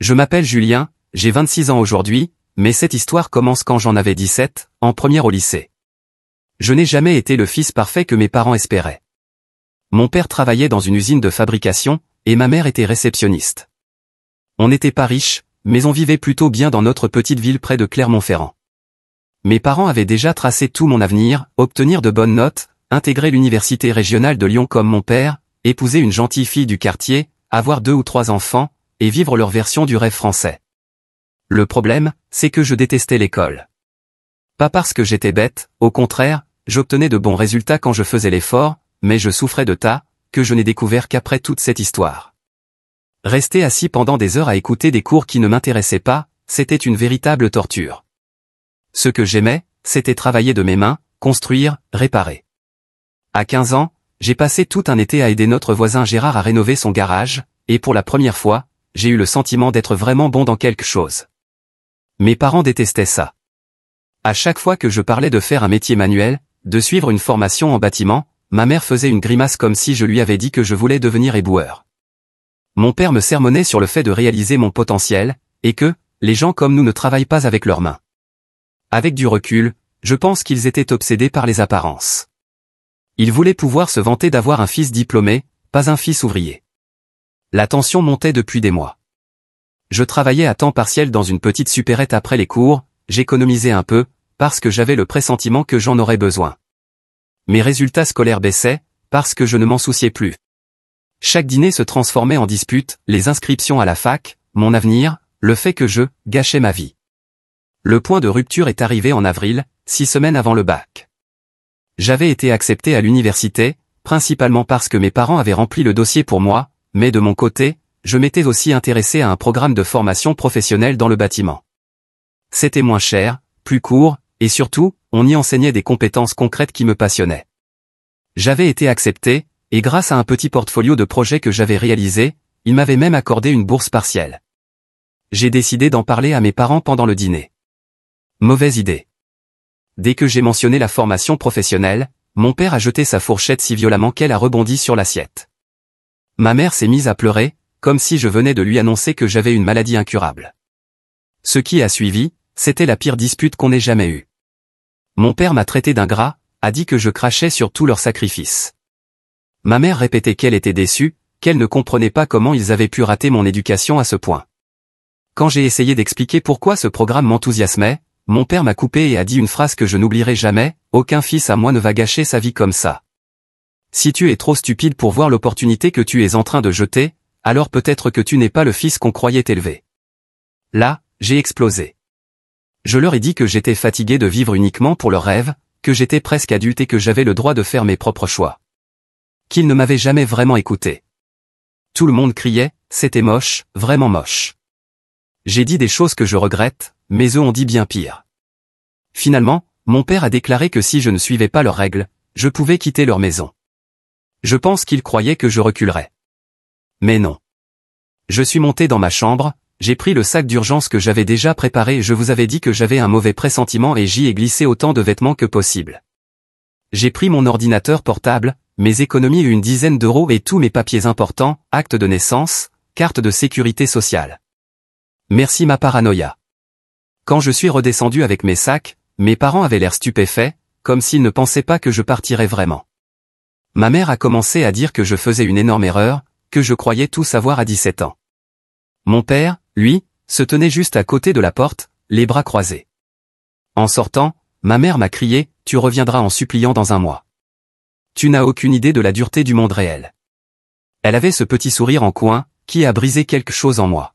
Je m'appelle Julien, j'ai 26 ans aujourd'hui, mais cette histoire commence quand j'en avais 17, en première au lycée. Je n'ai jamais été le fils parfait que mes parents espéraient. Mon père travaillait dans une usine de fabrication, et ma mère était réceptionniste. On n'était pas riches, mais on vivait plutôt bien dans notre petite ville près de Clermont-Ferrand. Mes parents avaient déjà tracé tout mon avenir, obtenir de bonnes notes, intégrer l'université régionale de Lyon comme mon père, épouser une gentille fille du quartier, avoir 2 ou 3 enfants, et vivre leur version du rêve français. Le problème, c'est que je détestais l'école. Pas parce que j'étais bête, au contraire, j'obtenais de bons résultats quand je faisais l'effort, mais je souffrais de tas, que je n'ai découvert qu'après toute cette histoire. Rester assis pendant des heures à écouter des cours qui ne m'intéressaient pas, c'était une véritable torture. Ce que j'aimais, c'était travailler de mes mains, construire, réparer. À 15 ans, j'ai passé tout un été à aider notre voisin Gérard à rénover son garage, et pour la première fois, j'ai eu le sentiment d'être vraiment bon dans quelque chose. Mes parents détestaient ça. À chaque fois que je parlais de faire un métier manuel, de suivre une formation en bâtiment, ma mère faisait une grimace comme si je lui avais dit que je voulais devenir éboueur. Mon père me sermonnait sur le fait de réaliser mon potentiel, et que, les gens comme nous ne travaillent pas avec leurs mains. Avec du recul, je pense qu'ils étaient obsédés par les apparences. Ils voulaient pouvoir se vanter d'avoir un fils diplômé, pas un fils ouvrier. La tension montait depuis des mois. Je travaillais à temps partiel dans une petite supérette après les cours, j'économisais un peu, parce que j'avais le pressentiment que j'en aurais besoin. Mes résultats scolaires baissaient, parce que je ne m'en souciais plus. Chaque dîner se transformait en dispute, les inscriptions à la fac, mon avenir, le fait que je gâchais ma vie. Le point de rupture est arrivé en avril, 6 semaines avant le bac. J'avais été accepté à l'université, principalement parce que mes parents avaient rempli le dossier pour moi, mais de mon côté, je m'étais aussi intéressé à un programme de formation professionnelle dans le bâtiment. C'était moins cher, plus court, et surtout, on y enseignait des compétences concrètes qui me passionnaient. J'avais été accepté, et grâce à un petit portfolio de projets que j'avais réalisé, ils m'avaient même accordé une bourse partielle. J'ai décidé d'en parler à mes parents pendant le dîner. Mauvaise idée. Dès que j'ai mentionné la formation professionnelle, mon père a jeté sa fourchette si violemment qu'elle a rebondi sur l'assiette. Ma mère s'est mise à pleurer, comme si je venais de lui annoncer que j'avais une maladie incurable. Ce qui a suivi, c'était la pire dispute qu'on ait jamais eue. Mon père m'a traité d'ingrat, a dit que je crachais sur tous leurs sacrifices. Ma mère répétait qu'elle était déçue, qu'elle ne comprenait pas comment ils avaient pu rater mon éducation à ce point. Quand j'ai essayé d'expliquer pourquoi ce programme m'enthousiasmait, mon père m'a coupé et a dit une phrase que je n'oublierai jamais, « Aucun fils à moi ne va gâcher sa vie comme ça. Si tu es trop stupide pour voir l'opportunité que tu es en train de jeter, alors peut-être que tu n'es pas le fils qu'on croyait élever. » Là, j'ai explosé. Je leur ai dit que j'étais fatigué de vivre uniquement pour leurs rêves, que j'étais presque adulte et que j'avais le droit de faire mes propres choix. Qu'ils ne m'avaient jamais vraiment écouté. Tout le monde criait, c'était moche, vraiment moche. J'ai dit des choses que je regrette, mais eux ont dit bien pire. Finalement, mon père a déclaré que si je ne suivais pas leurs règles, je pouvais quitter leur maison. Je pense qu'ils croyaient que je reculerais. Mais non. Je suis monté dans ma chambre, j'ai pris le sac d'urgence que j'avais déjà préparé et je vous avais dit que j'avais un mauvais pressentiment et j'y ai glissé autant de vêtements que possible. J'ai pris mon ordinateur portable, mes économies et une dizaine d'euros et tous mes papiers importants, acte de naissance, carte de sécurité sociale. Merci ma paranoïa. Quand je suis redescendu avec mes sacs, mes parents avaient l'air stupéfaits, comme s'ils ne pensaient pas que je partirais vraiment. Ma mère a commencé à dire que je faisais une énorme erreur, que je croyais tout savoir à 17 ans. Mon père, lui, se tenait juste à côté de la porte, les bras croisés. En sortant, ma mère m'a crié, « Tu reviendras en suppliant dans un mois. Tu n'as aucune idée de la dureté du monde réel. » Elle avait ce petit sourire en coin, qui a brisé quelque chose en moi.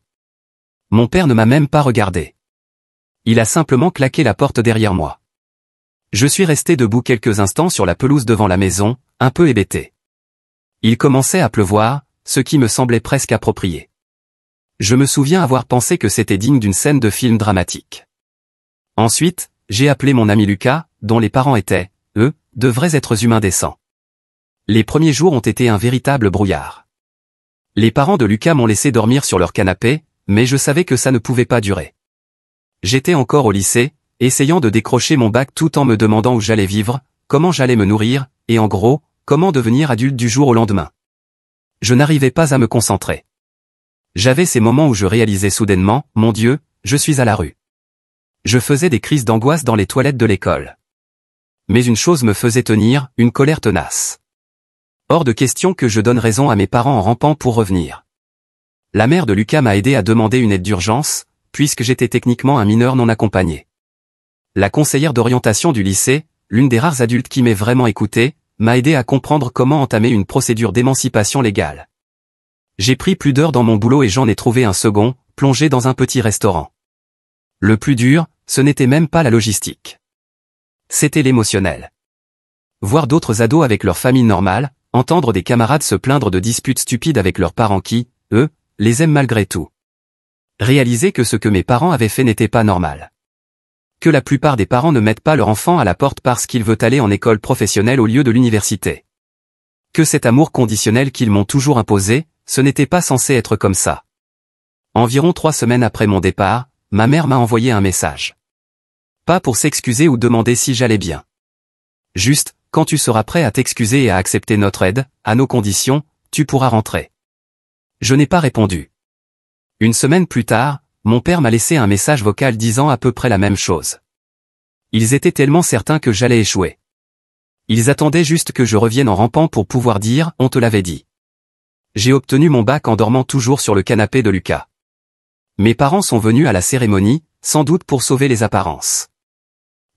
Mon père ne m'a même pas regardé. Il a simplement claqué la porte derrière moi. Je suis resté debout quelques instants sur la pelouse devant la maison, un peu hébété. Il commençait à pleuvoir, ce qui me semblait presque approprié. Je me souviens avoir pensé que c'était digne d'une scène de film dramatique. Ensuite, j'ai appelé mon ami Lucas, dont les parents étaient, eux, de vrais êtres humains décents. Les premiers jours ont été un véritable brouillard. Les parents de Lucas m'ont laissé dormir sur leur canapé, mais je savais que ça ne pouvait pas durer. J'étais encore au lycée, essayant de décrocher mon bac tout en me demandant où j'allais vivre, comment j'allais me nourrir, et en gros, comment devenir adulte du jour au lendemain. Je n'arrivais pas à me concentrer. J'avais ces moments où je réalisais soudainement, mon Dieu, je suis à la rue. Je faisais des crises d'angoisse dans les toilettes de l'école. Mais une chose me faisait tenir, une colère tenace. Hors de question que je donne raison à mes parents en rampant pour revenir. La mère de Lucas m'a aidé à demander une aide d'urgence, puisque j'étais techniquement un mineur non accompagné. La conseillère d'orientation du lycée, l'une des rares adultes qui m'ait vraiment écouté, m'a aidé à comprendre comment entamer une procédure d'émancipation légale. J'ai pris plus d'heures dans mon boulot et j'en ai trouvé un second, plongé dans un petit restaurant. Le plus dur, ce n'était même pas la logistique. C'était l'émotionnel. Voir d'autres ados avec leur famille normale, entendre des camarades se plaindre de disputes stupides avec leurs parents qui, eux, les aiment malgré tout. Réaliser que ce que mes parents avaient fait n'était pas normal. Que la plupart des parents ne mettent pas leur enfant à la porte parce qu'il veut aller en école professionnelle au lieu de l'université. Que cet amour conditionnel qu'ils m'ont toujours imposé, ce n'était pas censé être comme ça. Environ 3 semaines après mon départ, ma mère m'a envoyé un message. Pas pour s'excuser ou demander si j'allais bien. Juste, quand tu seras prêt à t'excuser et à accepter notre aide, à nos conditions, tu pourras rentrer. Je n'ai pas répondu. Une semaine plus tard, mon père m'a laissé un message vocal disant à peu près la même chose. Ils étaient tellement certains que j'allais échouer. Ils attendaient juste que je revienne en rampant pour pouvoir dire « on te l'avait dit ». J'ai obtenu mon bac en dormant toujours sur le canapé de Lucas. Mes parents sont venus à la cérémonie, sans doute pour sauver les apparences.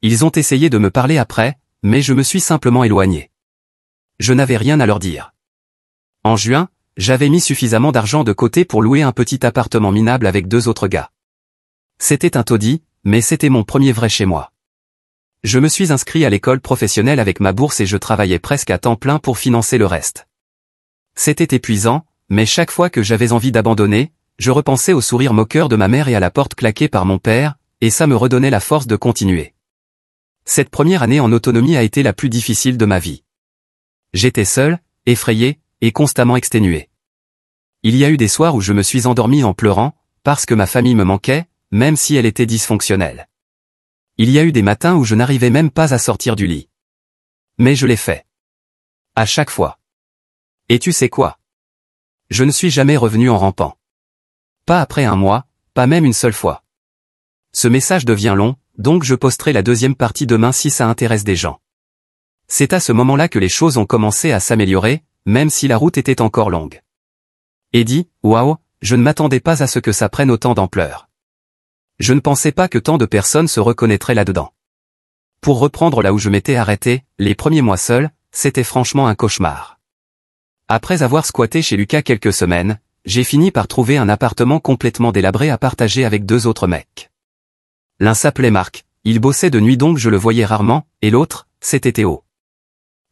Ils ont essayé de me parler après, mais je me suis simplement éloigné. Je n'avais rien à leur dire. En juin, j'avais mis suffisamment d'argent de côté pour louer un petit appartement minable avec 2 autres gars. C'était un taudis, mais c'était mon premier vrai chez moi. Je me suis inscrit à l'école professionnelle avec ma bourse et je travaillais presque à temps plein pour financer le reste. C'était épuisant, mais chaque fois que j'avais envie d'abandonner, je repensais au sourire moqueur de ma mère et à la porte claquée par mon père, et ça me redonnait la force de continuer. Cette première année en autonomie a été la plus difficile de ma vie. J'étais seul, effrayé, et constamment exténué. Il y a eu des soirs où je me suis endormi en pleurant, parce que ma famille me manquait, même si elle était dysfonctionnelle. Il y a eu des matins où je n'arrivais même pas à sortir du lit. Mais je l'ai fait. À chaque fois. Et tu sais quoi? Je ne suis jamais revenu en rampant. Pas après un mois, pas même une seule fois. Ce message devient long, donc je posterai la deuxième partie demain si ça intéresse des gens. C'est à ce moment-là que les choses ont commencé à s'améliorer, même si la route était encore longue. Eddie, waouh, je ne m'attendais pas à ce que ça prenne autant d'ampleur. Je ne pensais pas que tant de personnes se reconnaîtraient là-dedans. Pour reprendre là où je m'étais arrêté, les premiers mois seuls, c'était franchement un cauchemar. Après avoir squatté chez Lucas quelques semaines, j'ai fini par trouver un appartement complètement délabré à partager avec 2 autres mecs. L'un s'appelait Marc, il bossait de nuit donc je le voyais rarement, et l'autre, c'était Théo.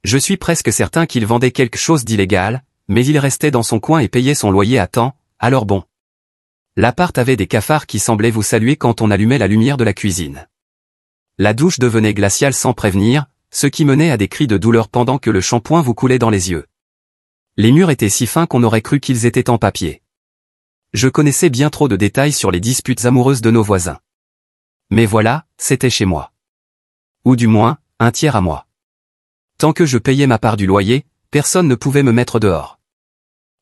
Je suis presque certain qu'il vendait quelque chose d'illégal, mais il restait dans son coin et payait son loyer à temps, alors bon. L'appart avait des cafards qui semblaient vous saluer quand on allumait la lumière de la cuisine. La douche devenait glaciale sans prévenir, ce qui menait à des cris de douleur pendant que le shampoing vous coulait dans les yeux. Les murs étaient si fins qu'on aurait cru qu'ils étaient en papier. Je connaissais bien trop de détails sur les disputes amoureuses de nos voisins. Mais voilà, c'était chez moi. Ou du moins, un tiers à moi. Tant que je payais ma part du loyer, personne ne pouvait me mettre dehors.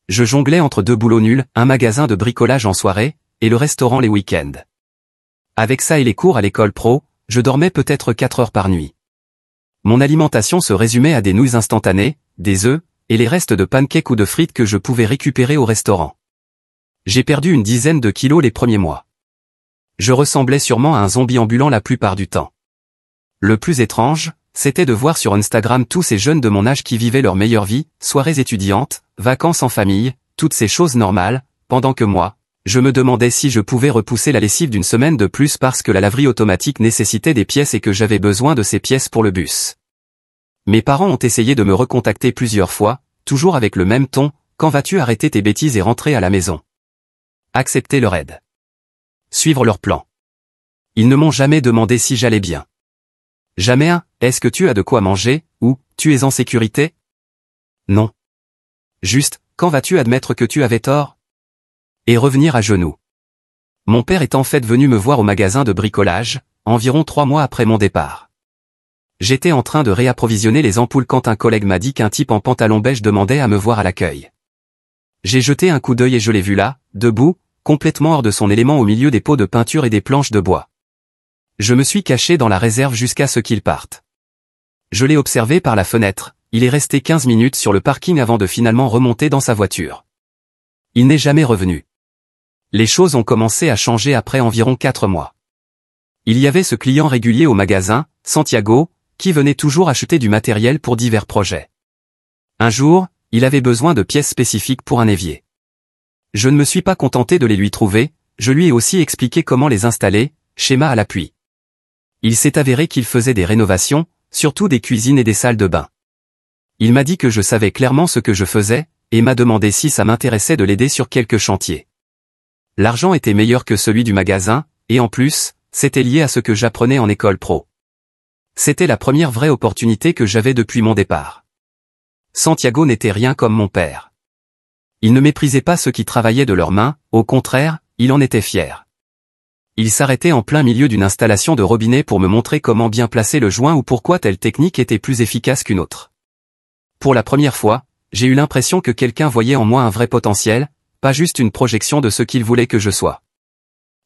Je jonglais entre 2 boulots nuls, un magasin de bricolage en soirée, et le restaurant les week-ends. Avec ça et les cours à l'école pro, je dormais peut-être 4 heures par nuit. Mon alimentation se résumait à des nouilles instantanées, des œufs, et les restes de pancakes ou de frites que je pouvais récupérer au restaurant. J'ai perdu une dizaine de kilos les premiers mois. Je ressemblais sûrement à un zombie ambulant la plupart du temps. Le plus étrange, c'était de voir sur Instagram tous ces jeunes de mon âge qui vivaient leur meilleure vie, soirées étudiantes, vacances en famille, toutes ces choses normales, pendant que moi, je me demandais si je pouvais repousser la lessive d'une semaine de plus parce que la laverie automatique nécessitait des pièces et que j'avais besoin de ces pièces pour le bus. Mes parents ont essayé de me recontacter plusieurs fois, toujours avec le même ton, quand vas-tu arrêter tes bêtises et rentrer à la maison? Accepter leur aide. Suivre leur plan. Ils ne m'ont jamais demandé si j'allais bien. Jamais un « est-ce que tu as de quoi manger » ou « tu es en sécurité ?» Non. Juste « quand vas-tu admettre que tu avais tort ?» et revenir à genoux. Mon père est en fait venu me voir au magasin de bricolage, environ 3 mois après mon départ. J'étais en train de réapprovisionner les ampoules quand un collègue m'a dit qu'un type en pantalon beige demandait à me voir à l'accueil. J'ai jeté un coup d'œil et je l'ai vu là, debout, complètement hors de son élément au milieu des pots de peinture et des planches de bois. Je me suis caché dans la réserve jusqu'à ce qu'il parte. Je l'ai observé par la fenêtre, il est resté 15 minutes sur le parking avant de finalement remonter dans sa voiture. Il n'est jamais revenu. Les choses ont commencé à changer après environ 4 mois. Il y avait ce client régulier au magasin, Santiago, qui venait toujours acheter du matériel pour divers projets. Un jour, il avait besoin de pièces spécifiques pour un évier. Je ne me suis pas contenté de les lui trouver, je lui ai aussi expliqué comment les installer, schéma à l'appui. Il s'est avéré qu'il faisait des rénovations, surtout des cuisines et des salles de bain. Il m'a dit que je savais clairement ce que je faisais, et m'a demandé si ça m'intéressait de l'aider sur quelques chantiers. L'argent était meilleur que celui du magasin, et en plus, c'était lié à ce que j'apprenais en école pro. C'était la première vraie opportunité que j'avais depuis mon départ. Santiago n'était rien comme mon père. Il ne méprisait pas ceux qui travaillaient de leurs mains, au contraire, il en était fier. Il s'arrêtait en plein milieu d'une installation de robinet pour me montrer comment bien placer le joint ou pourquoi telle technique était plus efficace qu'une autre. Pour la première fois, j'ai eu l'impression que quelqu'un voyait en moi un vrai potentiel, pas juste une projection de ce qu'il voulait que je sois.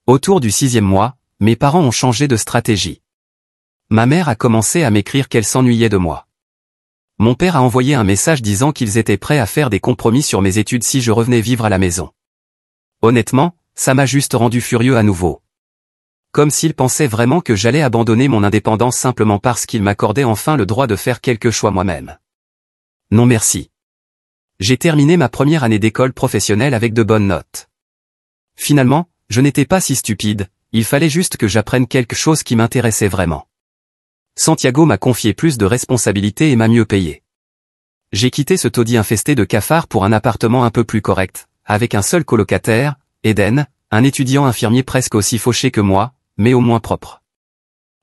Autour du 6e mois, mes parents ont changé de stratégie. Ma mère a commencé à m'écrire qu'elle s'ennuyait de moi. Mon père a envoyé un message disant qu'ils étaient prêts à faire des compromis sur mes études si je revenais vivre à la maison. Honnêtement, ça m'a juste rendu furieux à nouveau. Comme s'ils pensaient vraiment que j'allais abandonner mon indépendance simplement parce qu'ils m'accordaient enfin le droit de faire quelques choix moi-même. Non merci. J'ai terminé ma première année d'école professionnelle avec de bonnes notes. Finalement, je n'étais pas si stupide, il fallait juste que j'apprenne quelque chose qui m'intéressait vraiment. Santiago m'a confié plus de responsabilités et m'a mieux payé. J'ai quitté ce taudis infesté de cafards pour un appartement un peu plus correct, avec un seul colocataire, Eden, un étudiant infirmier presque aussi fauché que moi, mais au moins propre.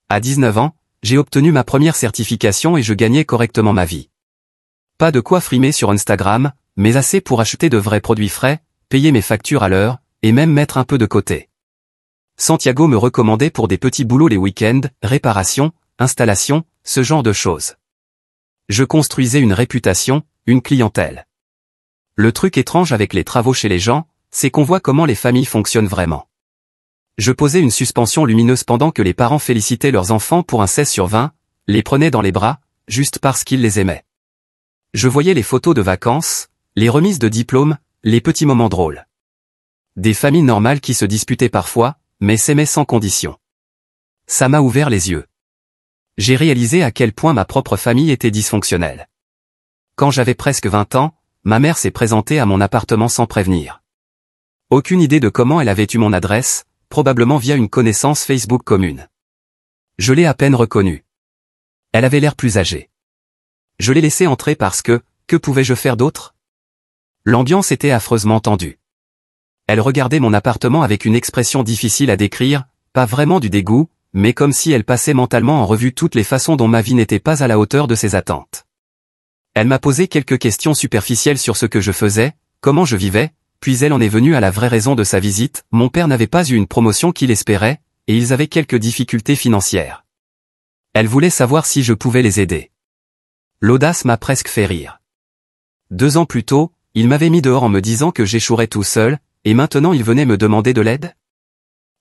À 19 ans, j'ai obtenu ma première certification et je gagnais correctement ma vie. Pas de quoi frimer sur Instagram, mais assez pour acheter de vrais produits frais, payer mes factures à l'heure, et même mettre un peu de côté. Santiago me recommandait pour des petits boulots les week-ends, réparations, installations, ce genre de choses. Je construisais une réputation, une clientèle. Le truc étrange avec les travaux chez les gens, c'est qu'on voit comment les familles fonctionnent vraiment. Je posais une suspension lumineuse pendant que les parents félicitaient leurs enfants pour un 16 sur 20, les prenaient dans les bras, juste parce qu'ils les aimaient. Je voyais les photos de vacances, les remises de diplômes, les petits moments drôles. Des familles normales qui se disputaient parfois, mais s'aimaient sans condition. Ça m'a ouvert les yeux. J'ai réalisé à quel point ma propre famille était dysfonctionnelle. Quand j'avais presque 20 ans, ma mère s'est présentée à mon appartement sans prévenir. Aucune idée de comment elle avait eu mon adresse, probablement via une connaissance Facebook commune. Je l'ai à peine reconnue. Elle avait l'air plus âgée. Je l'ai laissée entrer parce que pouvais-je faire d'autre? L'ambiance était affreusement tendue. Elle regardait mon appartement avec une expression difficile à décrire, pas vraiment du dégoût, mais comme si elle passait mentalement en revue toutes les façons dont ma vie n'était pas à la hauteur de ses attentes. Elle m'a posé quelques questions superficielles sur ce que je faisais, comment je vivais, puis elle en est venue à la vraie raison de sa visite. Mon père n'avait pas eu une promotion qu'il espérait, et ils avaient quelques difficultés financières. Elle voulait savoir si je pouvais les aider. L'audace m'a presque fait rire. 2 ans plus tôt, il m'avait mis dehors en me disant que j'échouerais tout seul, et maintenant il venait me demander de l'aide?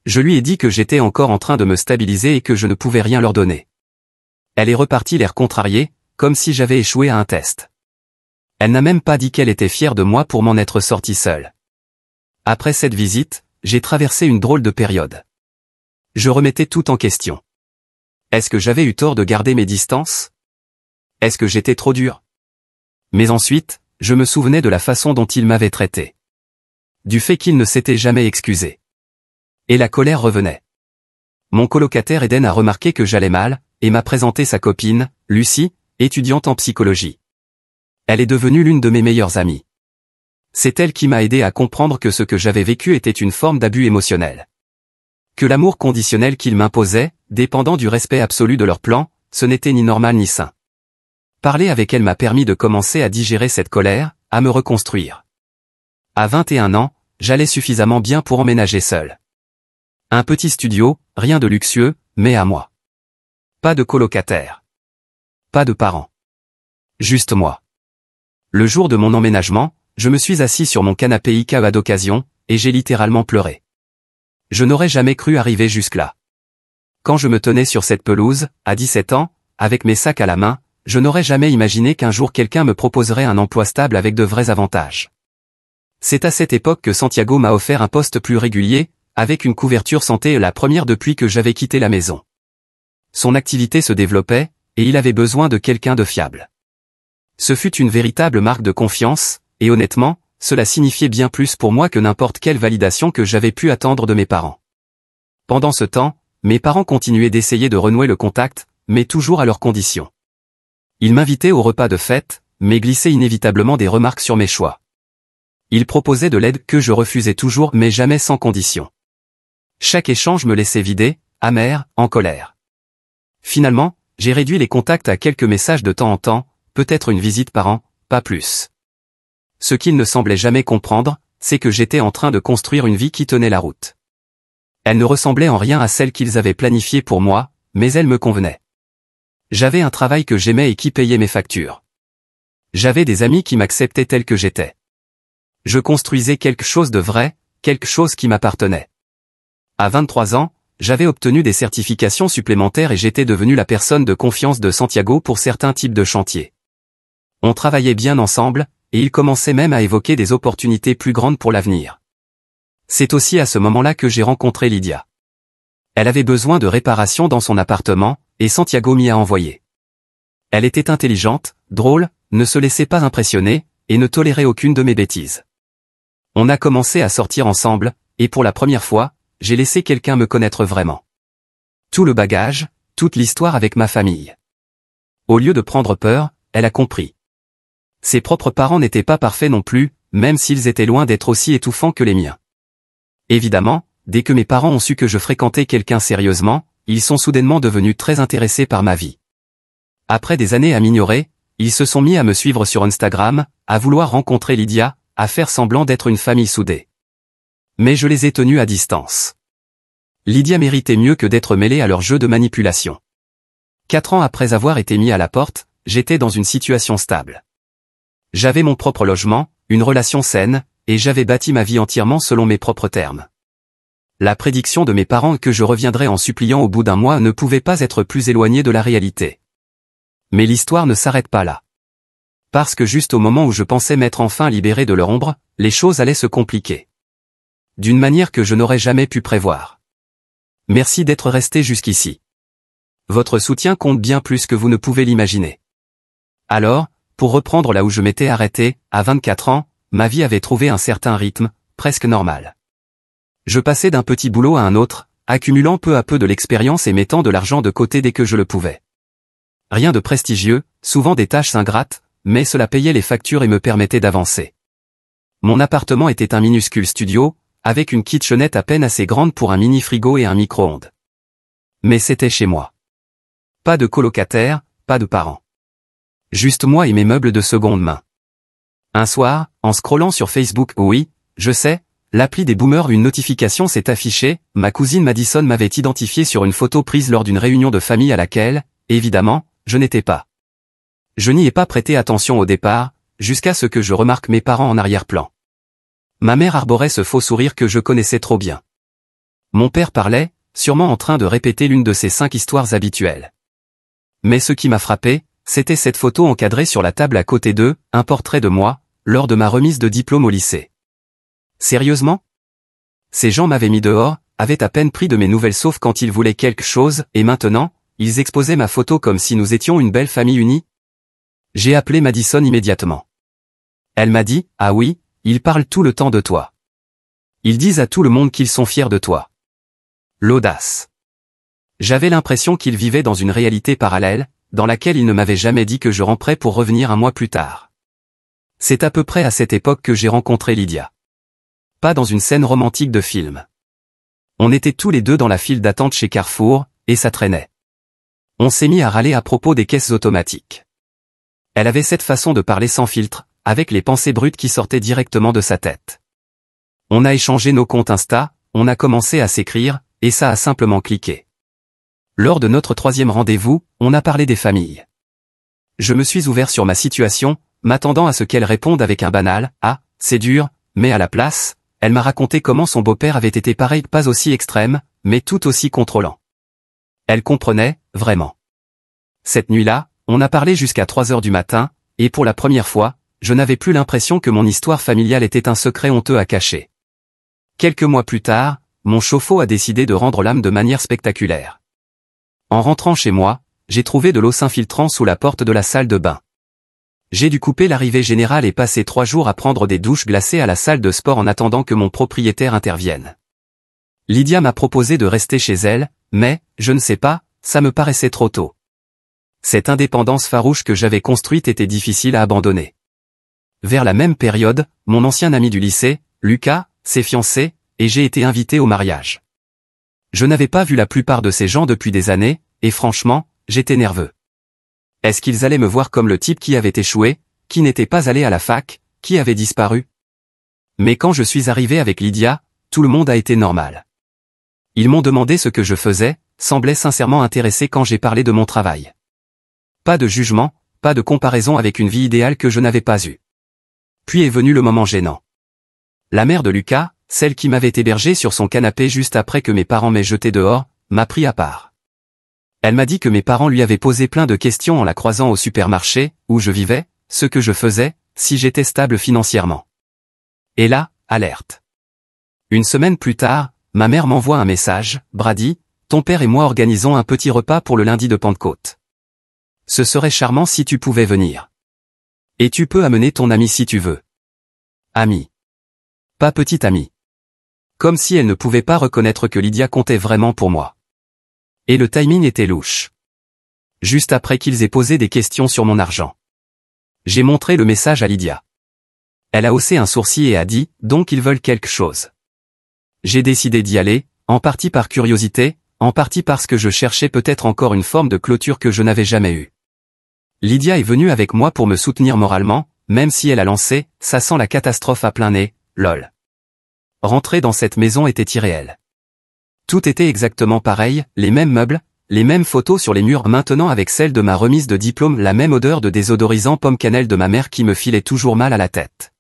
Je lui ai dit que j'étais encore en train de me stabiliser et que je ne pouvais rien leur donner. Elle est repartie l'air contrarié, comme si j'avais échoué à un test. Elle n'a même pas dit qu'elle était fière de moi pour m'en être sortie seule. Après cette visite, j'ai traversé une drôle de période. Je remettais tout en question. Est-ce que j'avais eu tort de garder mes distances? Est-ce que j'étais trop dur? Mais ensuite, je me souvenais de la façon dont il m'avait traité. Du fait qu'il ne s'était jamais excusé. Et la colère revenait. Mon colocataire Eden a remarqué que j'allais mal, et m'a présenté sa copine, Lucie, étudiante en psychologie. Elle est devenue l'une de mes meilleures amies. C'est elle qui m'a aidé à comprendre que ce que j'avais vécu était une forme d'abus émotionnel. Que l'amour conditionnel qu'ils m'imposaient, dépendant du respect absolu de leur plan, ce n'était ni normal ni sain. Parler avec elle m'a permis de commencer à digérer cette colère, à me reconstruire. À 21 ans, j'allais suffisamment bien pour emménager seul. Un petit studio, rien de luxueux, mais à moi. Pas de colocataire. Pas de parents. Juste moi. Le jour de mon emménagement, je me suis assis sur mon canapé Ikea d'occasion, et j'ai littéralement pleuré. Je n'aurais jamais cru arriver jusque-là. Quand je me tenais sur cette pelouse, à 17 ans, avec mes sacs à la main, je n'aurais jamais imaginé qu'un jour quelqu'un me proposerait un emploi stable avec de vrais avantages. C'est à cette époque que Santiago m'a offert un poste plus régulier, avec une couverture santé, la première depuis que j'avais quitté la maison. Son activité se développait, et il avait besoin de quelqu'un de fiable. Ce fut une véritable marque de confiance, et honnêtement, cela signifiait bien plus pour moi que n'importe quelle validation que j'avais pu attendre de mes parents. Pendant ce temps, mes parents continuaient d'essayer de renouer le contact, mais toujours à leurs conditions. Ils m'invitaient au repas de fête, mais glissaient inévitablement des remarques sur mes choix. Ils proposaient de l'aide que je refusais toujours mais jamais sans condition. Chaque échange me laissait vidé, amer, en colère. Finalement, j'ai réduit les contacts à quelques messages de temps en temps, peut-être une visite par an, pas plus. Ce qu'ils ne semblaient jamais comprendre, c'est que j'étais en train de construire une vie qui tenait la route. Elle ne ressemblait en rien à celle qu'ils avaient planifiée pour moi, mais elle me convenait. J'avais un travail que j'aimais et qui payait mes factures. J'avais des amis qui m'acceptaient tel que j'étais. Je construisais quelque chose de vrai, quelque chose qui m'appartenait. À 23 ans, j'avais obtenu des certifications supplémentaires et j'étais devenu la personne de confiance de Santiago pour certains types de chantiers. On travaillait bien ensemble, et il commençait même à évoquer des opportunités plus grandes pour l'avenir. C'est aussi à ce moment-là que j'ai rencontré Lydia. Elle avait besoin de réparation dans son appartement, et Santiago m'y a envoyé. Elle était intelligente, drôle, ne se laissait pas impressionner, et ne tolérait aucune de mes bêtises. On a commencé à sortir ensemble, et pour la première fois, j'ai laissé quelqu'un me connaître vraiment. Tout le bagage, toute l'histoire avec ma famille. Au lieu de prendre peur, elle a compris. Ses propres parents n'étaient pas parfaits non plus, même s'ils étaient loin d'être aussi étouffants que les miens. Évidemment, dès que mes parents ont su que je fréquentais quelqu'un sérieusement, ils sont soudainement devenus très intéressés par ma vie. Après des années à m'ignorer, ils se sont mis à me suivre sur Instagram, à vouloir rencontrer Lydia, à faire semblant d'être une famille soudée. Mais je les ai tenus à distance. Lydia méritait mieux que d'être mêlée à leur jeu de manipulation. 4 ans après avoir été mis à la porte, j'étais dans une situation stable. J'avais mon propre logement, une relation saine, et j'avais bâti ma vie entièrement selon mes propres termes. La prédiction de mes parents que je reviendrais en suppliant au bout d'un mois ne pouvait pas être plus éloignée de la réalité. Mais l'histoire ne s'arrête pas là. Parce que juste au moment où je pensais m'être enfin libéré de leur ombre, les choses allaient se compliquer. D'une manière que je n'aurais jamais pu prévoir. Merci d'être resté jusqu'ici. Votre soutien compte bien plus que vous ne pouvez l'imaginer. Alors, pour reprendre là où je m'étais arrêté, à 24 ans, ma vie avait trouvé un certain rythme, presque normal. Je passais d'un petit boulot à un autre, accumulant peu à peu de l'expérience et mettant de l'argent de côté dès que je le pouvais. Rien de prestigieux, souvent des tâches ingrates, mais cela payait les factures et me permettait d'avancer. Mon appartement était un minuscule studio, avec une kitchenette à peine assez grande pour un mini-frigo et un micro-ondes. Mais c'était chez moi. Pas de colocataire, pas de parents. Juste moi et mes meubles de seconde main. Un soir, en scrollant sur Facebook, oui, je sais, l'appli des boomers, une notification s'est affichée, ma cousine Madison m'avait identifié sur une photo prise lors d'une réunion de famille à laquelle, évidemment, je n'étais pas. Je n'y ai pas prêté attention au départ, jusqu'à ce que je remarque mes parents en arrière-plan. Ma mère arborait ce faux sourire que je connaissais trop bien. Mon père parlait, sûrement en train de répéter l'une de ses 5 histoires habituelles. Mais ce qui m'a frappé, c'était cette photo encadrée sur la table à côté d'eux, un portrait de moi, lors de ma remise de diplôme au lycée. Sérieusement? Ces gens m'avaient mis dehors, avaient à peine pris de mes nouvelles sauf quand ils voulaient quelque chose, et maintenant, ils exposaient ma photo comme si nous étions une belle famille unie? J'ai appelé Madison immédiatement. Elle m'a dit, ah oui, ils parlent tout le temps de toi. Ils disent à tout le monde qu'ils sont fiers de toi. L'audace. J'avais l'impression qu'ils vivaient dans une réalité parallèle, dans laquelle ils ne m'avaient jamais dit que je rentrais pour revenir un mois plus tard. C'est à peu près à cette époque que j'ai rencontré Lydia. Pas dans une scène romantique de film. On était tous les deux dans la file d'attente chez Carrefour, et ça traînait. On s'est mis à râler à propos des caisses automatiques. Elle avait cette façon de parler sans filtre, avec les pensées brutes qui sortaient directement de sa tête. On a échangé nos comptes Insta, on a commencé à s'écrire, et ça a simplement cliqué. Lors de notre 3e rendez-vous, on a parlé des familles. Je me suis ouvert sur ma situation, m'attendant à ce qu'elle réponde avec un banal « Ah, c'est dur, mais à la place, elle m'a raconté comment son beau-père avait été pareil, pas aussi extrême, mais tout aussi contrôlant. Elle comprenait, vraiment. Cette nuit-là, on a parlé jusqu'à 3 heures du matin, et pour la première fois, je n'avais plus l'impression que mon histoire familiale était un secret honteux à cacher. Quelques mois plus tard, mon chauffe-eau a décidé de rendre l'âme de manière spectaculaire. En rentrant chez moi, j'ai trouvé de l'eau s'infiltrant sous la porte de la salle de bain. J'ai dû couper l'arrivée générale et passer 3 jours à prendre des douches glacées à la salle de sport en attendant que mon propriétaire intervienne. Lydia m'a proposé de rester chez elle, mais, je ne sais pas, ça me paraissait trop tôt. Cette indépendance farouche que j'avais construite était difficile à abandonner. Vers la même période, mon ancien ami du lycée, Lucas, s'est fiancé, et j'ai été invité au mariage. Je n'avais pas vu la plupart de ces gens depuis des années, et franchement, j'étais nerveux. Est-ce qu'ils allaient me voir comme le type qui avait échoué, qui n'était pas allé à la fac, qui avait disparu? Mais quand je suis arrivé avec Lydia, tout le monde a été normal. Ils m'ont demandé ce que je faisais, semblaient sincèrement intéressés quand j'ai parlé de mon travail. Pas de jugement, pas de comparaison avec une vie idéale que je n'avais pas eue. Puis est venu le moment gênant. La mère de Lucas, celle qui m'avait hébergé sur son canapé juste après que mes parents m'aient jeté dehors, m'a pris à part. Elle m'a dit que mes parents lui avaient posé plein de questions en la croisant au supermarché, où je vivais, ce que je faisais, si j'étais stable financièrement. Et là, alerte. Une semaine plus tard, ma mère m'envoie un message, Brady, ton père et moi organisons un petit repas pour le lundi de Pentecôte. Ce serait charmant si tu pouvais venir. Et tu peux amener ton ami si tu veux. Ami. Pas petit ami. Comme si elle ne pouvait pas reconnaître que Lydia comptait vraiment pour moi. Et le timing était louche. Juste après qu'ils aient posé des questions sur mon argent. J'ai montré le message à Lydia. Elle a haussé un sourcil et a dit, donc ils veulent quelque chose. J'ai décidé d'y aller, en partie par curiosité, en partie parce que je cherchais peut-être encore une forme de clôture que je n'avais jamais eue. Lydia est venue avec moi pour me soutenir moralement, même si elle a lancé, ça sent la catastrophe à plein nez, lol. Rentrer dans cette maison était irréel. Tout était exactement pareil, les mêmes meubles, les mêmes photos sur les murs maintenant avec celle de ma remise de diplôme, la même odeur de désodorisant pomme cannelle de ma mère qui me filait toujours mal à la tête.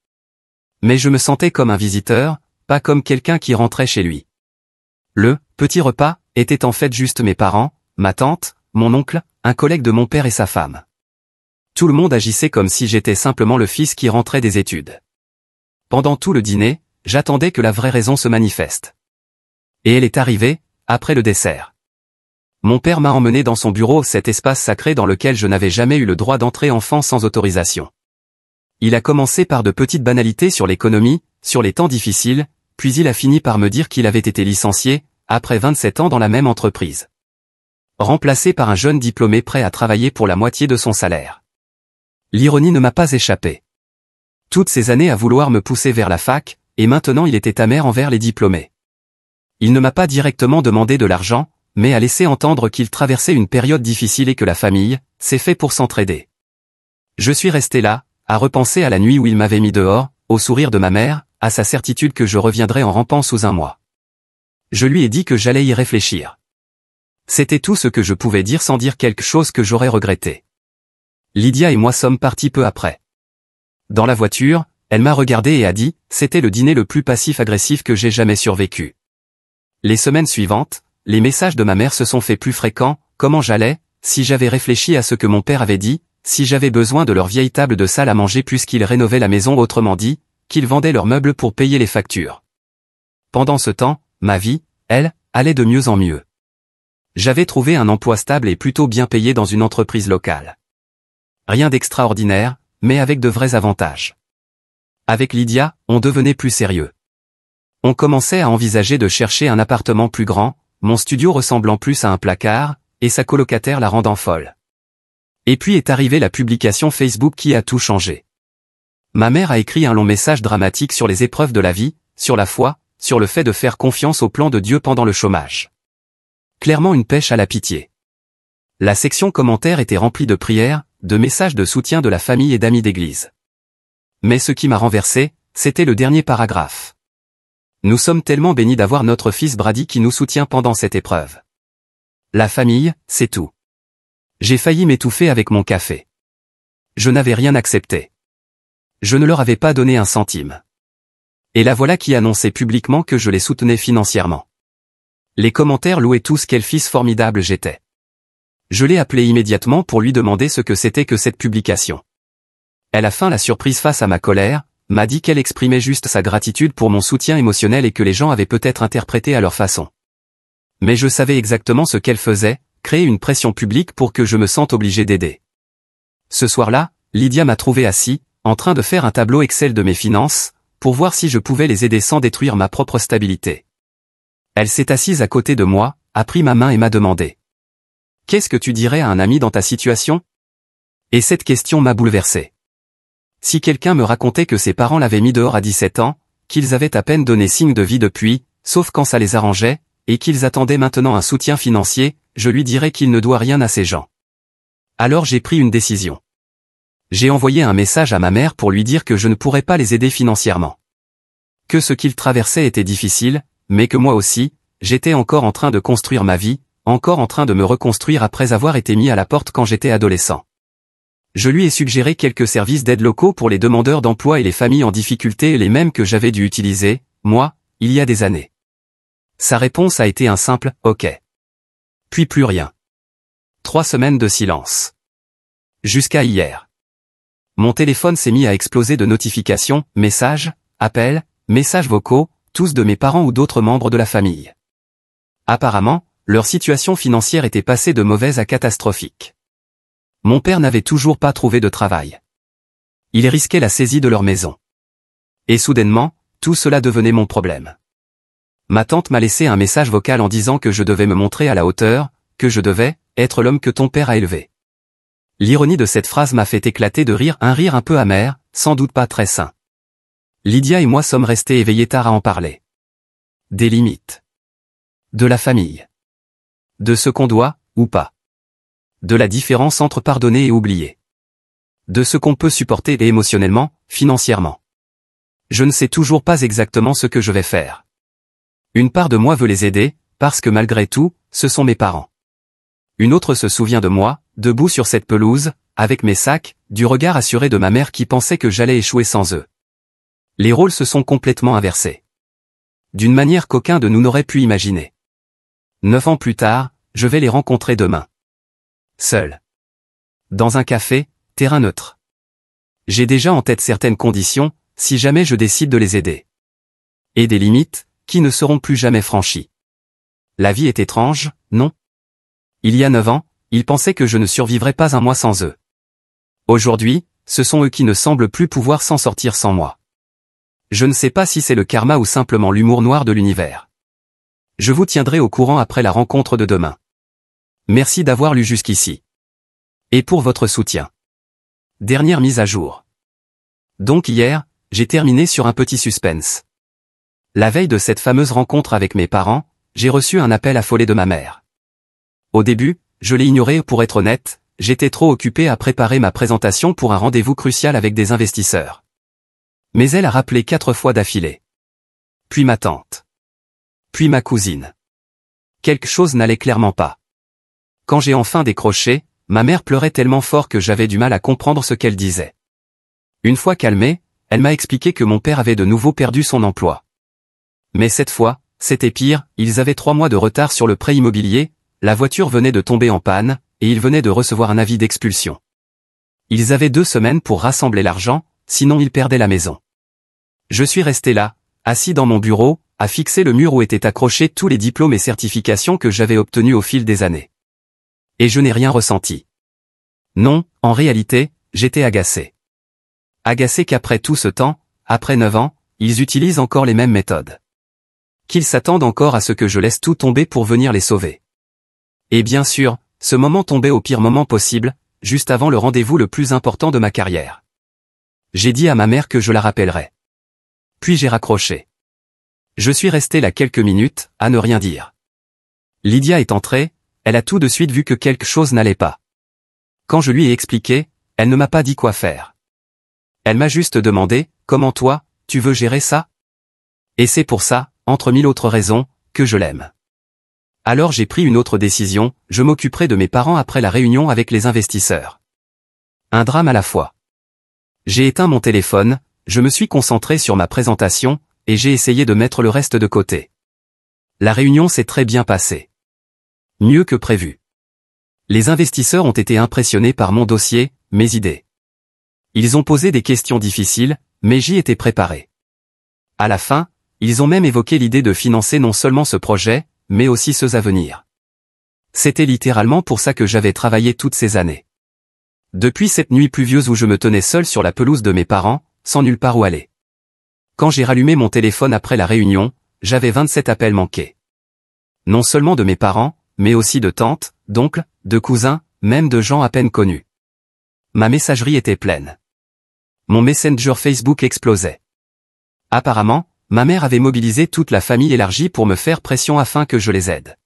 Mais je me sentais comme un visiteur, pas comme quelqu'un qui rentrait chez lui. Le petit repas était en fait juste mes parents, ma tante, mon oncle, un collègue de mon père et sa femme. Tout le monde agissait comme si j'étais simplement le fils qui rentrait des études. Pendant tout le dîner, j'attendais que la vraie raison se manifeste. Et elle est arrivée, après le dessert. Mon père m'a emmené dans son bureau, cet espace sacré dans lequel je n'avais jamais eu le droit d'entrer enfant sans autorisation. Il a commencé par de petites banalités sur l'économie, sur les temps difficiles, puis il a fini par me dire qu'il avait été licencié, après 27 ans dans la même entreprise. Remplacé par un jeune diplômé prêt à travailler pour la moitié de son salaire. L'ironie ne m'a pas échappé. Toutes ces années à vouloir me pousser vers la fac, et maintenant il était amer envers les diplômés. Il ne m'a pas directement demandé de l'argent, mais a laissé entendre qu'il traversait une période difficile et que la famille, c'est fait pour s'entraider. Je suis resté là, à repenser à la nuit où il m'avait mis dehors, au sourire de ma mère, à sa certitude que je reviendrais en rampant sous un mois. Je lui ai dit que j'allais y réfléchir. C'était tout ce que je pouvais dire sans dire quelque chose que j'aurais regretté. Lydia et moi sommes partis peu après. Dans la voiture, elle m'a regardé et a dit, c'était le dîner le plus passif-agressif que j'ai jamais survécu. Les semaines suivantes, les messages de ma mère se sont fait plus fréquents, comment j'allais, si j'avais réfléchi à ce que mon père avait dit, si j'avais besoin de leur vieille table de salle à manger puisqu'ils rénovaient la maison, autrement dit, qu'ils vendaient leurs meubles pour payer les factures. Pendant ce temps, ma vie, elle, allait de mieux en mieux. J'avais trouvé un emploi stable et plutôt bien payé dans une entreprise locale. Rien d'extraordinaire, mais avec de vrais avantages. Avec Lydia, on devenait plus sérieux. On commençait à envisager de chercher un appartement plus grand, mon studio ressemblant plus à un placard, et sa colocataire la rendant folle. Et puis est arrivée la publication Facebook qui a tout changé. Ma mère a écrit un long message dramatique sur les épreuves de la vie, sur la foi, sur le fait de faire confiance au plan de Dieu pendant le chômage. Clairement une pêche à la pitié. La section commentaires était remplie de prières, de messages de soutien de la famille et d'amis d'église. Mais ce qui m'a renversé, c'était le dernier paragraphe. Nous sommes tellement bénis d'avoir notre fils Brady qui nous soutient pendant cette épreuve. La famille, c'est tout. J'ai failli m'étouffer avec mon café. Je n'avais rien accepté. Je ne leur avais pas donné un centime. Et la voilà qui annonçait publiquement que je les soutenais financièrement. Les commentaires louaient tous quel fils formidable j'étais. Je l'ai appelé immédiatement pour lui demander ce que c'était que cette publication. Elle a feint la surprise face à ma colère, m'a dit qu'elle exprimait juste sa gratitude pour mon soutien émotionnel et que les gens avaient peut-être interprété à leur façon. Mais je savais exactement ce qu'elle faisait, créer une pression publique pour que je me sente obligé d'aider. Ce soir-là, Lydia m'a trouvé assis, en train de faire un tableau Excel de mes finances, pour voir si je pouvais les aider sans détruire ma propre stabilité. Elle s'est assise à côté de moi, a pris ma main et m'a demandé. « Qu'est-ce que tu dirais à un ami dans ta situation ?» Et cette question m'a bouleversé. Si quelqu'un me racontait que ses parents l'avaient mis dehors à 17 ans, qu'ils avaient à peine donné signe de vie depuis, sauf quand ça les arrangeait, et qu'ils attendaient maintenant un soutien financier, je lui dirais qu'il ne doit rien à ces gens. Alors j'ai pris une décision. J'ai envoyé un message à ma mère pour lui dire que je ne pourrais pas les aider financièrement. Que ce qu'ils traversaient était difficile, mais que moi aussi, j'étais encore en train de construire ma vie, encore en train de me reconstruire après avoir été mis à la porte quand j'étais adolescent. Je lui ai suggéré quelques services d'aide locaux pour les demandeurs d'emploi et les familles en difficulté, les mêmes que j'avais dû utiliser, moi, il y a des années. Sa réponse a été un simple « OK ». Puis plus rien. 3 semaines de silence. Jusqu'à hier. Mon téléphone s'est mis à exploser de notifications, messages, appels, messages vocaux, tous de mes parents ou d'autres membres de la famille. Apparemment, leur situation financière était passée de mauvaise à catastrophique. Mon père n'avait toujours pas trouvé de travail. Il risquait la saisie de leur maison. Et soudainement, tout cela devenait mon problème. Ma tante m'a laissé un message vocal en disant que je devais me montrer à la hauteur, que je devais être l'homme que ton père a élevé. L'ironie de cette phrase m'a fait éclater de rire, un rire un peu amer, sans doute pas très sain. Lydia et moi sommes restés éveillés tard à en parler. Des limites. De la famille. De ce qu'on doit, ou pas. De la différence entre pardonner et oublier. De ce qu'on peut supporter et émotionnellement, financièrement. Je ne sais toujours pas exactement ce que je vais faire. Une part de moi veut les aider, parce que malgré tout, ce sont mes parents. Une autre se souvient de moi, debout sur cette pelouse, avec mes sacs, du regard assuré de ma mère qui pensait que j'allais échouer sans eux. Les rôles se sont complètement inversés. D'une manière qu'aucun de nous n'aurait pu imaginer. 9 ans plus tard, je vais les rencontrer demain. Seul. Dans un café, terrain neutre. J'ai déjà en tête certaines conditions, si jamais je décide de les aider. Et des limites, qui ne seront plus jamais franchies. La vie est étrange, non ? Il y a 9 ans, ils pensaient que je ne survivrais pas un mois sans eux. Aujourd'hui, ce sont eux qui ne semblent plus pouvoir s'en sortir sans moi. Je ne sais pas si c'est le karma ou simplement l'humour noir de l'univers. Je vous tiendrai au courant après la rencontre de demain. Merci d'avoir lu jusqu'ici. Et pour votre soutien. Dernière mise à jour. Donc hier, j'ai terminé sur un petit suspense. La veille de cette fameuse rencontre avec mes parents, j'ai reçu un appel affolé de ma mère. Au début, je l'ai ignoré pour être honnête, j'étais trop occupé à préparer ma présentation pour un rendez-vous crucial avec des investisseurs. Mais elle a rappelé 4 fois d'affilée. Puis ma tante. Puis ma cousine. Quelque chose n'allait clairement pas. Quand j'ai enfin décroché, ma mère pleurait tellement fort que j'avais du mal à comprendre ce qu'elle disait. Une fois calmée, elle m'a expliqué que mon père avait de nouveau perdu son emploi. Mais cette fois, c'était pire, ils avaient 3 mois de retard sur le prêt immobilier, la voiture venait de tomber en panne, et ils venaient de recevoir un avis d'expulsion. Ils avaient 2 semaines pour rassembler l'argent, sinon ils perdaient la maison. Je suis resté là, assis dans mon bureau, à fixer le mur où étaient accrochés tous les diplômes et certifications que j'avais obtenus au fil des années. Et je n'ai rien ressenti. Non, en réalité, j'étais agacé. Agacé qu'après tout ce temps, après 9 ans, ils utilisent encore les mêmes méthodes. Qu'ils s'attendent encore à ce que je laisse tout tomber pour venir les sauver. Et bien sûr, ce moment tombait au pire moment possible, juste avant le rendez-vous le plus important de ma carrière. J'ai dit à ma mère que je la rappellerais. Puis j'ai raccroché. Je suis resté là quelques minutes, à ne rien dire. Lydia est entrée, elle a tout de suite vu que quelque chose n'allait pas. Quand je lui ai expliqué, elle ne m'a pas dit quoi faire. Elle m'a juste demandé, comment toi, tu veux gérer ça ? Et c'est pour ça, entre 1000 autres raisons, que je l'aime. Alors j'ai pris une autre décision, je m'occuperai de mes parents après la réunion avec les investisseurs. Un drame à la fois. J'ai éteint mon téléphone, je me suis concentré sur ma présentation, et j'ai essayé de mettre le reste de côté. La réunion s'est très bien passée. Mieux que prévu. Les investisseurs ont été impressionnés par mon dossier, mes idées. Ils ont posé des questions difficiles, mais j'y étais préparé. À la fin, ils ont même évoqué l'idée de financer non seulement ce projet, mais aussi ceux à venir. C'était littéralement pour ça que j'avais travaillé toutes ces années. Depuis cette nuit pluvieuse où je me tenais seul sur la pelouse de mes parents, sans nulle part où aller. Quand j'ai rallumé mon téléphone après la réunion, j'avais 27 appels manqués. Non seulement de mes parents, mais aussi de tantes, d'oncles, de cousins, même de gens à peine connus. Ma messagerie était pleine. Mon Messenger Facebook explosait. Apparemment, ma mère avait mobilisé toute la famille élargie pour me faire pression afin que je les aide.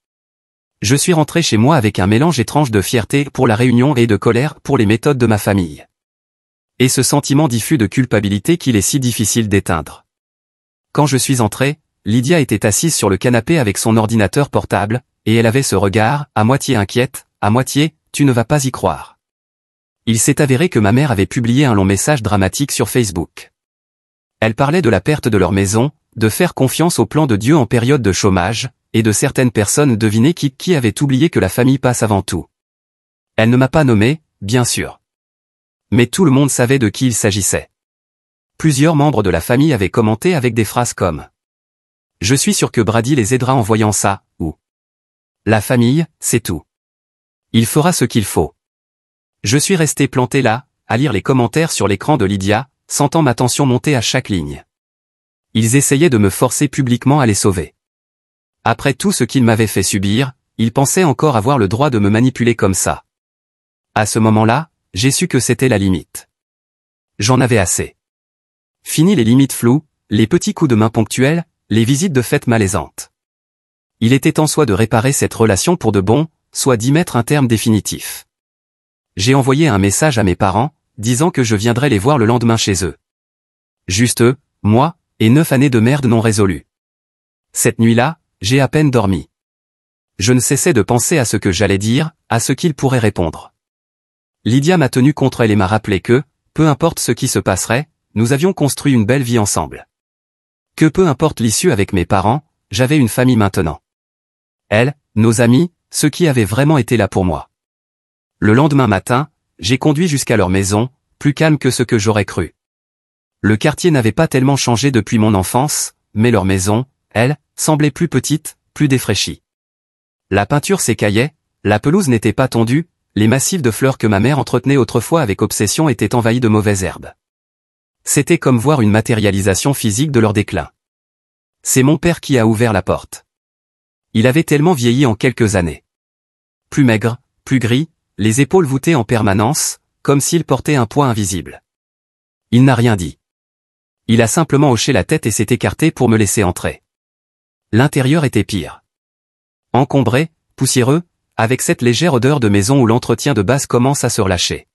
Je suis rentré chez moi avec un mélange étrange de fierté pour la réunion et de colère pour les méthodes de ma famille. Et ce sentiment diffus de culpabilité qu'il est si difficile d'éteindre. Quand je suis entré, Lydia était assise sur le canapé avec son ordinateur portable, et elle avait ce regard, à moitié inquiète, à moitié, tu ne vas pas y croire. Il s'est avéré que ma mère avait publié un long message dramatique sur Facebook. Elle parlait de la perte de leur maison, de faire confiance au plan de Dieu en période de chômage, et de certaines personnes devinées qui avaient oublié que la famille passe avant tout. Elle ne m'a pas nommé, bien sûr. Mais tout le monde savait de qui il s'agissait. Plusieurs membres de la famille avaient commenté avec des phrases comme « Je suis sûr que Brady les aidera en voyant ça » ou « La famille, c'est tout. Il fera ce qu'il faut. » Je suis resté planté là, à lire les commentaires sur l'écran de Lydia, sentant ma tension monter à chaque ligne. Ils essayaient de me forcer publiquement à les sauver. Après tout ce qu'ils m'avaient fait subir, ils pensaient encore avoir le droit de me manipuler comme ça. À ce moment-là, j'ai su que c'était la limite. J'en avais assez. Fini les limites floues, les petits coups de main ponctuels, les visites de fête malaisantes. Il était temps soit de réparer cette relation pour de bon, soit d'y mettre un terme définitif. J'ai envoyé un message à mes parents, disant que je viendrais les voir le lendemain chez eux. Juste eux, moi, et 9 années de merde non résolues. Cette nuit-là, j'ai à peine dormi. Je ne cessais de penser à ce que j'allais dire, à ce qu'ils pourraient répondre. Lydia m'a tenu contre elle et m'a rappelé que, peu importe ce qui se passerait, nous avions construit une belle vie ensemble. Que peu importe l'issue avec mes parents, j'avais une famille maintenant. Elle, nos amis, ceux qui avaient vraiment été là pour moi. Le lendemain matin, j'ai conduit jusqu'à leur maison, plus calme que ce que j'aurais cru. Le quartier n'avait pas tellement changé depuis mon enfance, mais leur maison, elle, semblait plus petite, plus défraîchie. La peinture s'écaillait, la pelouse n'était pas tondue, les massifs de fleurs que ma mère entretenait autrefois avec obsession étaient envahis de mauvaises herbes. C'était comme voir une matérialisation physique de leur déclin. C'est mon père qui a ouvert la porte. Il avait tellement vieilli en quelques années. Plus maigre, plus gris, les épaules voûtées en permanence, comme s'il portait un poids invisible. Il n'a rien dit. Il a simplement hoché la tête et s'est écarté pour me laisser entrer. L'intérieur était pire. Encombré, poussiéreux, avec cette légère odeur de maison où l'entretien de base commence à se relâcher.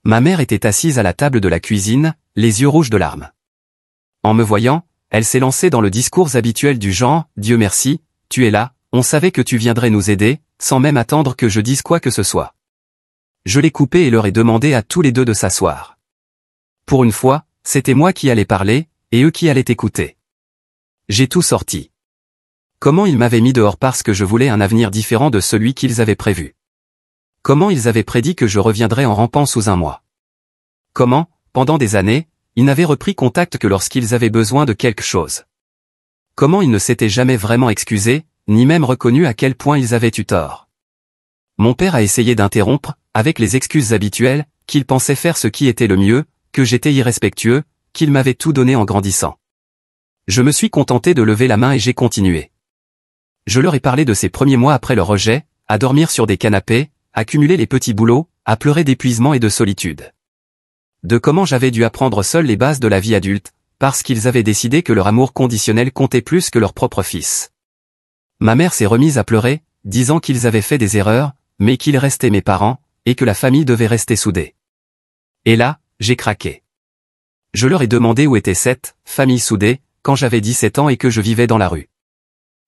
Ma mère était assise à la table de la cuisine, les yeux rouges de larmes. En me voyant, elle s'est lancée dans le discours habituel du genre « Dieu merci, tu es là, on savait que tu viendrais nous aider », sans même attendre que je dise quoi que ce soit. Je l'ai coupé et leur ai demandé à tous les deux de s'asseoir. Pour une fois, c'était moi qui allais parler, et eux qui allaient écouter. J'ai tout sorti. Comment ils m'avaient mis dehors parce que je voulais un avenir différent de celui qu'ils avaient prévu. Comment ils avaient prédit que je reviendrais en rampant sous un mois. Comment, pendant des années, ils n'avaient repris contact que lorsqu'ils avaient besoin de quelque chose. Comment ils ne s'étaient jamais vraiment excusés, ni même reconnu à quel point ils avaient eu tort. Mon père a essayé d'interrompre, avec les excuses habituelles, qu'il pensait faire ce qui était le mieux, que j'étais irrespectueux, qu'il m'avait tout donné en grandissant. Je me suis contenté de lever la main et j'ai continué. Je leur ai parlé de ces premiers mois après le rejet, à dormir sur des canapés, à cumuler les petits boulots, à pleurer d'épuisement et de solitude. De comment j'avais dû apprendre seul les bases de la vie adulte, parce qu'ils avaient décidé que leur amour conditionnel comptait plus que leur propre fils. Ma mère s'est remise à pleurer, disant qu'ils avaient fait des erreurs, mais qu'ils restaient mes parents, et que la famille devait rester soudée. Et là, j'ai craqué. Je leur ai demandé où était cette famille soudée, quand j'avais 17 ans et que je vivais dans la rue.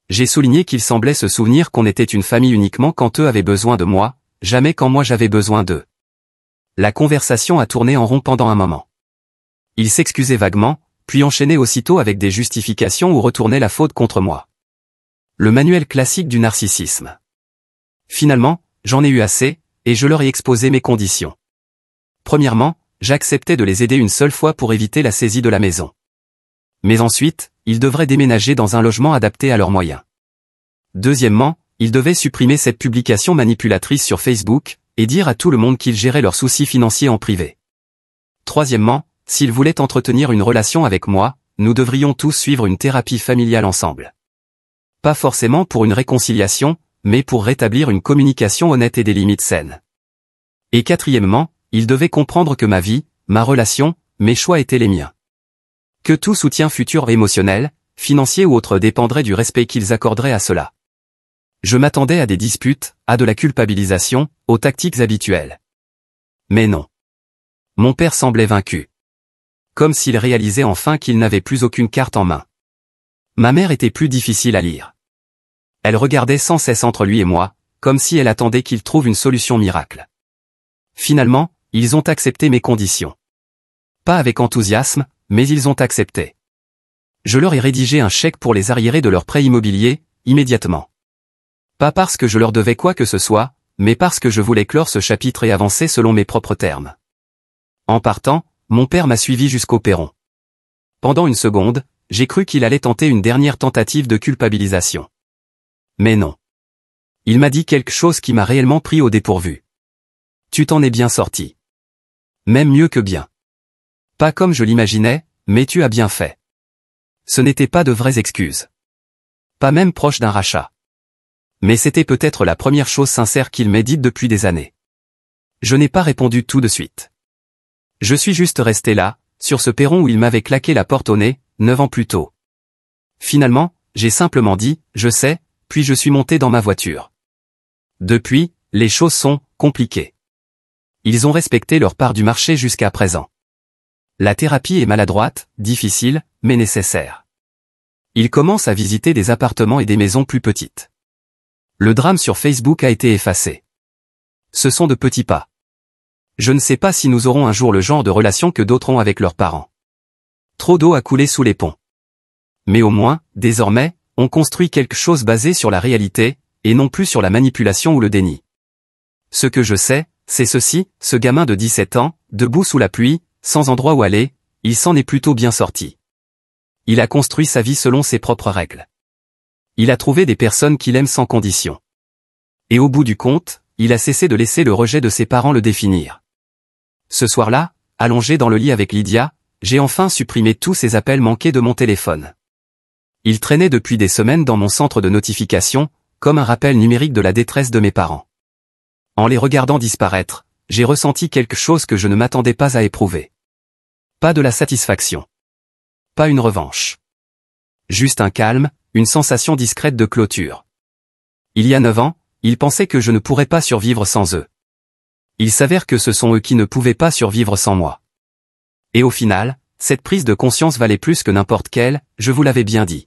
J'ai souligné qu'ils semblaient se souvenir qu'on était une famille uniquement quand eux avaient besoin de moi, jamais quand moi j'avais besoin d'eux. La conversation a tourné en rond pendant un moment. Ils s'excusaient vaguement, puis enchaînaient aussitôt avec des justifications ou retournaient la faute contre moi. Le manuel classique du narcissisme. Finalement, j'en ai eu assez, et je leur ai exposé mes conditions. Premièrement, j'acceptais de les aider une seule fois pour éviter la saisie de la maison. Mais ensuite, ils devraient déménager dans un logement adapté à leurs moyens. Deuxièmement, ils devaient supprimer cette publication manipulatrice sur Facebook, et dire à tout le monde qu'ils géraient leurs soucis financiers en privé. Troisièmement, s'ils voulaient entretenir une relation avec moi, nous devrions tous suivre une thérapie familiale ensemble. Pas forcément pour une réconciliation, mais pour rétablir une communication honnête et des limites saines. Et quatrièmement, ils devaient comprendre que ma vie, ma relation, mes choix étaient les miens. Que tout soutien futur émotionnel, financier ou autre dépendrait du respect qu'ils accorderaient à cela. Je m'attendais à des disputes, à de la culpabilisation, aux tactiques habituelles. Mais non. Mon père semblait vaincu. Comme s'il réalisait enfin qu'il n'avait plus aucune carte en main. Ma mère était plus difficile à lire. Elle regardait sans cesse entre lui et moi, comme si elle attendait qu'il trouve une solution miracle. Finalement, ils ont accepté mes conditions. Pas avec enthousiasme, mais ils ont accepté. Je leur ai rédigé un chèque pour les arriérés de leur prêt immobilier, immédiatement. Pas parce que je leur devais quoi que ce soit, mais parce que je voulais clore ce chapitre et avancer selon mes propres termes. En partant, mon père m'a suivi jusqu'au perron. Pendant une seconde, j'ai cru qu'il allait tenter une dernière tentative de culpabilisation. Mais non. Il m'a dit quelque chose qui m'a réellement pris au dépourvu. Tu t'en es bien sorti. Même mieux que bien. Pas comme je l'imaginais, mais tu as bien fait. Ce n'étaient pas de vraies excuses. Pas même proche d'un rachat. Mais c'était peut-être la première chose sincère qu'il m'ait dite depuis des années. Je n'ai pas répondu tout de suite. Je suis juste resté là, sur ce perron où il m'avait claqué la porte au nez, 9 ans plus tôt. Finalement, j'ai simplement dit, je sais, puis je suis monté dans ma voiture. Depuis, les choses sont compliquées. Ils ont respecté leur part du marché jusqu'à présent. La thérapie est maladroite, difficile, mais nécessaire. Ils commencent à visiter des appartements et des maisons plus petites. Le drame sur Facebook a été effacé. Ce sont de petits pas. Je ne sais pas si nous aurons un jour le genre de relation que d'autres ont avec leurs parents. Trop d'eau a coulé sous les ponts. Mais au moins, désormais, on construit quelque chose basé sur la réalité, et non plus sur la manipulation ou le déni. Ce que je sais, c'est ceci, ce gamin de 17 ans, debout sous la pluie, sans endroit où aller, il s'en est plutôt bien sorti. Il a construit sa vie selon ses propres règles. Il a trouvé des personnes qu'il aime sans condition. Et au bout du compte, il a cessé de laisser le rejet de ses parents le définir. Ce soir-là, allongé dans le lit avec Lydia, j'ai enfin supprimé tous ces appels manqués de mon téléphone. Ils traînaient depuis des semaines dans mon centre de notification, comme un rappel numérique de la détresse de mes parents. En les regardant disparaître, j'ai ressenti quelque chose que je ne m'attendais pas à éprouver. Pas de la satisfaction. Pas une revanche. Juste un calme, une sensation discrète de clôture. Il y a 9 ans, ils pensaient que je ne pourrais pas survivre sans eux. Il s'avère que ce sont eux qui ne pouvaient pas survivre sans moi. Et au final, cette prise de conscience valait plus que n'importe quelle, je vous l'avais bien dit.